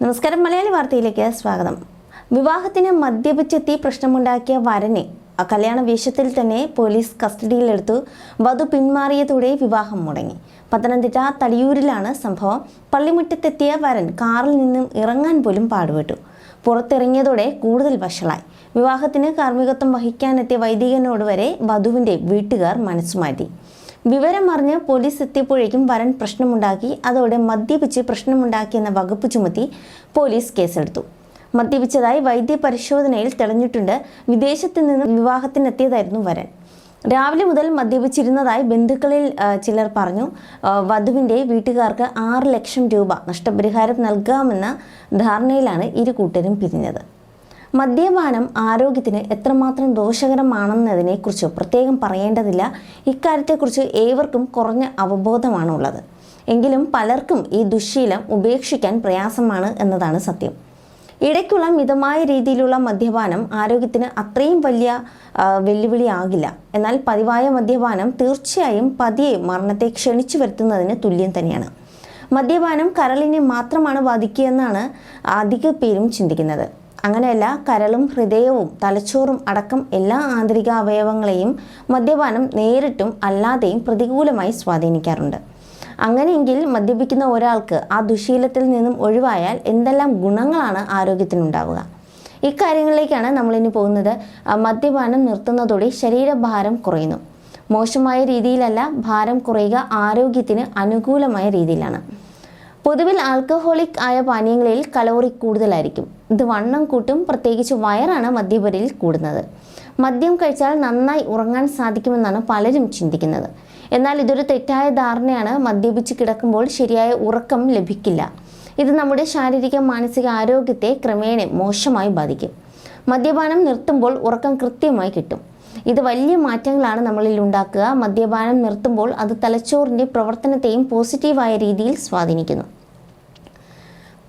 നമസ്കാരം, മലയാളി വാർത്തയിലേക്ക് സ്വാഗതം. വിവാഹത്തിന് മദ്യപിച്ചെത്തി പ്രശ്നമുണ്ടാക്കിയ വരനെ കല്യാണ വേഷത്തിൽ തന്നെ പോലീസ് കസ്റ്റഡിയിലെടുത്തു. വധു പിന്മാറിയതോടെ വിവാഹം മുടങ്ങി. പത്തനംതിട്ട തളിയൂരിലാണ് സംഭവം. പള്ളിമുറ്റത്തെത്തിയ വരൻ കാറിൽ നിന്നും ഇറങ്ങാൻ പോലും പാടുപെട്ടു. പുറത്തിറങ്ങിയതോടെ കൂടുതൽ വഷളായി. വിവാഹത്തിന് കാർമ്മികത്വം വഹിക്കാനെത്തിയ വൈദികനോട് വരെ വധുവിൻ്റെ വീട്ടുകാർ മനസ്സുമാറ്റി. വിവരം അറിഞ്ഞ് പോലീസ് എത്തിയപ്പോഴേക്കും വരൻ പ്രശ്നമുണ്ടാക്കി. അതോടെ മദ്യപിച്ച് പ്രശ്നമുണ്ടാക്കിയെന്ന വകുപ്പ് ചുമത്തി പോലീസ് കേസെടുത്തു. മദ്യപിച്ചതായി വൈദ്യപരിശോധനയിൽ തെളിഞ്ഞിട്ടുണ്ട്. വിദേശത്ത് നിന്ന് വിവാഹത്തിനെത്തിയതായിരുന്നു വരൻ. രാവിലെ മുതൽ മദ്യപിച്ചിരുന്നതായി ബന്ധുക്കളിൽ ചിലർ പറഞ്ഞു. വധുവിൻ്റെ വീട്ടുകാർക്ക് 6 ലക്ഷം രൂപ നഷ്ടപരിഹാരം നൽകാമെന്ന ധാരണയിലാണ് ഇരു കൂട്ടരും പിരിഞ്ഞത്. മദ്യപാനം ആരോഗ്യത്തിന് എത്രമാത്രം ദോഷകരമാണെന്നതിനെക്കുറിച്ച് പ്രത്യേകം പറയേണ്ടതില്ല. ഇക്കാര്യത്തെക്കുറിച്ച് ഏവർക്കും കുറഞ്ഞ അവബോധമാണുള്ളത്. എങ്കിലും പലർക്കും ഈ ദുശ്ശീലം ഉപേക്ഷിക്കാൻ പ്രയാസമാണ് എന്നതാണ് സത്യം. ഇടയ്ക്കുള്ള മിതമായ രീതിയിലുള്ള മദ്യപാനം ആരോഗ്യത്തിന് അത്രയും വലിയ വെല്ലുവിളിയാകില്ല. എന്നാൽ പതിവായ മദ്യപാനം തീർച്ചയായും പതിയെ മരണത്തെ ക്ഷണിച്ചു വരുത്തുന്നതിന് തുല്യം തന്നെയാണ്. മദ്യപാനം കരളിനെ മാത്രമാണ് ബാധിക്കുകയെന്നാണ് അധിക പേരും ചിന്തിക്കുന്നത്. അങ്ങനെയല്ല, കരളും ഹൃദയവും തലച്ചോറും അടക്കം എല്ലാ ആന്തരിക അവയവങ്ങളെയും മദ്യപാനം നേരിട്ടും അല്ലാതെയും പ്രതികൂലമായി സ്വാധീനിക്കാറുണ്ട്. അങ്ങനെയെങ്കിൽ മദ്യപിക്കുന്ന ഒരാൾക്ക് ആ ദുശീലത്തിൽ നിന്നും ഒഴിവായാൽ എന്തെല്ലാം ഗുണങ്ങളാണ് ആരോഗ്യത്തിനുണ്ടാവുക? ഇക്കാര്യങ്ങളിലേക്കാണ് നമ്മളിനി പോകുന്നത്. മദ്യപാനം നിർത്തുന്നതോടെ ശരീരഭാരം കുറയുന്നു. മോശമായ രീതിയിലല്ല, ഭാരം കുറയുക ആരോഗ്യത്തിന് അനുകൂലമായ രീതിയിലാണ്. പൊതുവിൽ ആൽക്കഹോളിക് ആയ പാനീയങ്ങളിൽ കലോറി കൂടുതലായിരിക്കും. ഇത് വണ്ണം കൂട്ടും. പ്രത്യേകിച്ച് വയറാണ് മദ്യപരിൽ കൂടുന്നത്. മദ്യം കഴിച്ചാൽ നന്നായി ഉറങ്ങാൻ സാധിക്കുമെന്നാണ് പലരും ചിന്തിക്കുന്നത്. എന്നാൽ ഇതൊരു തെറ്റായ ധാരണയാണ്. മദ്യപിച്ച് കിടക്കുമ്പോൾ ശരിയായ ഉറക്കം ലഭിക്കില്ല. ഇത് നമ്മുടെ ശാരീരിക മാനസിക ആരോഗ്യത്തെ ക്രമേണ മോശമായി ബാധിക്കും. മദ്യപാനം നിർത്തുമ്പോൾ ഉറക്കം കൃത്യമായി കിട്ടും. ഇത് വലിയ മാറ്റങ്ങളാണ് നമ്മളിൽ ഉണ്ടാക്കുക. മദ്യപാനം നിർത്തുമ്പോൾ അത് തലച്ചോറിൻ്റെ പ്രവർത്തനത്തെയും പോസിറ്റീവായ രീതിയിൽ സ്വാധീനിക്കുന്നു.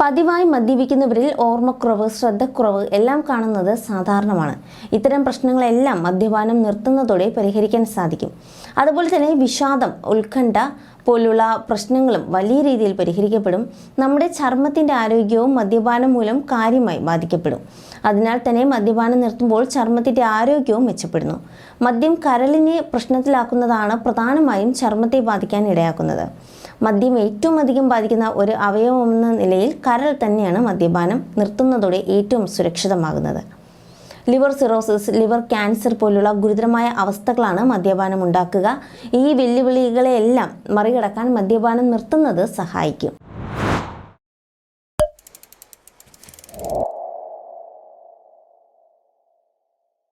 പതിവായി മദ്യപിക്കുന്നവരിൽ ഓർമ്മക്കുറവ്, ശ്രദ്ധക്കുറവ് എല്ലാം കാണുന്നത് സാധാരണമാണ്. ഇത്തരം പ്രശ്നങ്ങളെല്ലാം മദ്യപാനം നിർത്തുന്നതോടെ പരിഹരിക്കാൻ സാധിക്കും. അതുപോലെ തന്നെ വിഷാദം, ഉത്കണ്ഠ പോലുള്ള പ്രശ്നങ്ങളും വലിയ രീതിയിൽ പരിഹരിക്കപ്പെടും. നമ്മുടെ ചർമ്മത്തിൻ്റെ ആരോഗ്യവും മദ്യപാനം മൂലം കാര്യമായി ബാധിക്കപ്പെടും. അതിനാൽ തന്നെ മദ്യപാനം നിർത്തുമ്പോൾ ചർമ്മത്തിൻ്റെ ആരോഗ്യവും മെച്ചപ്പെടുന്നു. മദ്യം കരളിനെ പ്രശ്നത്തിലാക്കുന്നതാണ് പ്രധാനമായും ചർമ്മത്തെ ബാധിക്കാൻ ഇടയാക്കുന്നത്. മദ്യം ഏറ്റവും അധികം ബാധിക്കുന്ന ഒരു അവയവമെന്ന നിലയിൽ കരൾ തന്നെയാണ് മദ്യപാനം നിർത്തുന്നതോടെ ഏറ്റവും സുരക്ഷിതമാകുന്നത്. ലിവർ സിറോസിസ്, ലിവർ ക്യാൻസർ പോലുള്ള ഗുരുതരമായ അവസ്ഥകളാണ് മദ്യപാനം ഉണ്ടാക്കുക. ഈ വെല്ലുവിളികളെല്ലാം മറികടക്കാൻ മദ്യപാനം നിർത്തുന്നത് സഹായിക്കും.